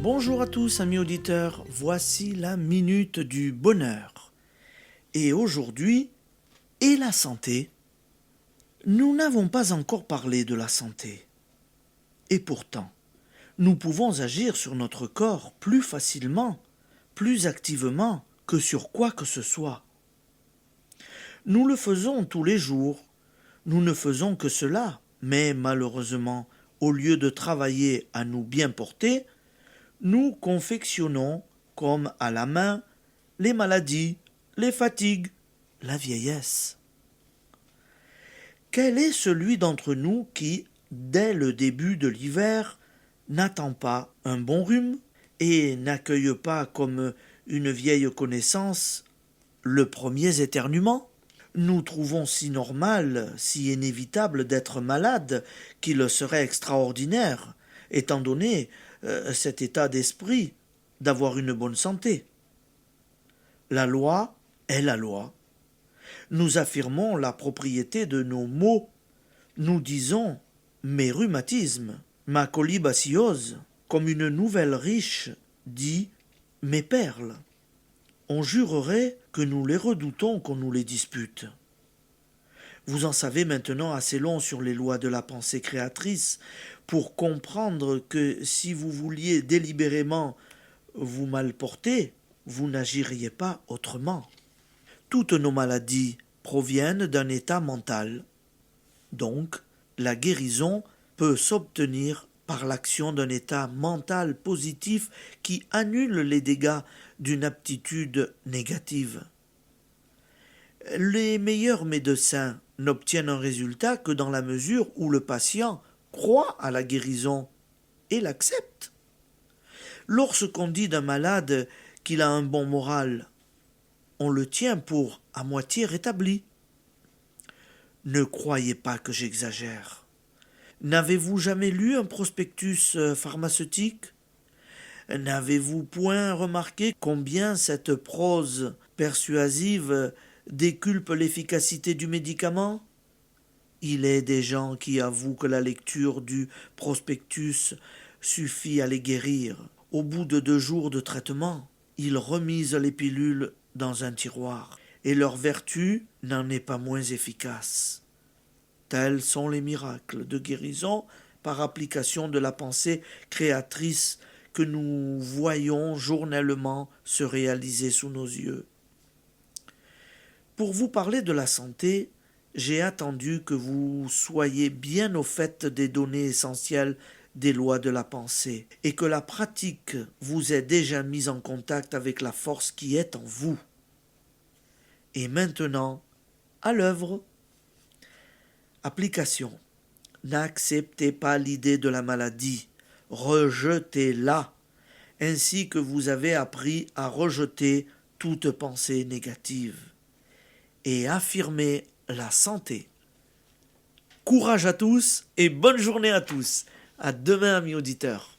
Bonjour à tous amis auditeurs, voici la minute du bonheur. Et aujourd'hui, et la santé? Nous n'avons pas encore parlé de la santé. Et pourtant, nous pouvons agir sur notre corps plus facilement, plus activement que sur quoi que ce soit. Nous le faisons tous les jours, nous ne faisons que cela, mais malheureusement, au lieu de travailler à nous bien porter, nous confectionnons, comme à la main, les maladies, les fatigues, la vieillesse. Quel est celui d'entre nous qui, dès le début de l'hiver, n'attend pas un bon rhume et n'accueille pas comme une vieille connaissance le premier éternuement? Nous trouvons si normal, si inévitable d'être malade qu'il serait extraordinaire, étant donné cet état d'esprit, d'avoir une bonne santé. La loi est la loi. Nous affirmons la propriété de nos maux. Nous disons mes rhumatismes, ma colibacillose, comme une nouvelle riche dit mes perles. On jurerait que nous les redoutons qu'on nous les dispute. Vous en savez maintenant assez long sur les lois de la pensée créatrice pour comprendre que si vous vouliez délibérément vous mal porter, vous n'agiriez pas autrement. Toutes nos maladies proviennent d'un état mental. Donc, la guérison peut s'obtenir par l'action d'un état mental positif qui annule les dégâts d'une aptitude négative. Les meilleurs médecins n'obtiennent un résultat que dans la mesure où le patient croit à la guérison et l'accepte. Lorsqu'on dit d'un malade qu'il a un bon moral, on le tient pour à moitié rétabli. Ne croyez pas que j'exagère. N'avez-vous jamais lu un prospectus pharmaceutique? N'avez-vous point remarqué combien cette prose persuasive déculpe l'efficacité du médicament? Il est des gens qui avouent que la lecture du prospectus suffit à les guérir. Au bout de 2 jours de traitement, ils remisent les pilules dans un tiroir, et leur vertu n'en est pas moins efficace. Tels sont les miracles de guérison par application de la pensée créatrice que nous voyons journellement se réaliser sous nos yeux. Pour vous parler de la santé, j'ai attendu que vous soyez bien au fait des données essentielles des lois de la pensée et que la pratique vous ait déjà mis en contact avec la force qui est en vous. Et maintenant, à l'œuvre. Application. N'acceptez pas l'idée de la maladie, rejetez-la, ainsi que vous avez appris à rejeter toute pensée négative. Et affirmez la santé. Courage à tous et bonne journée à tous. À demain, amis auditeurs.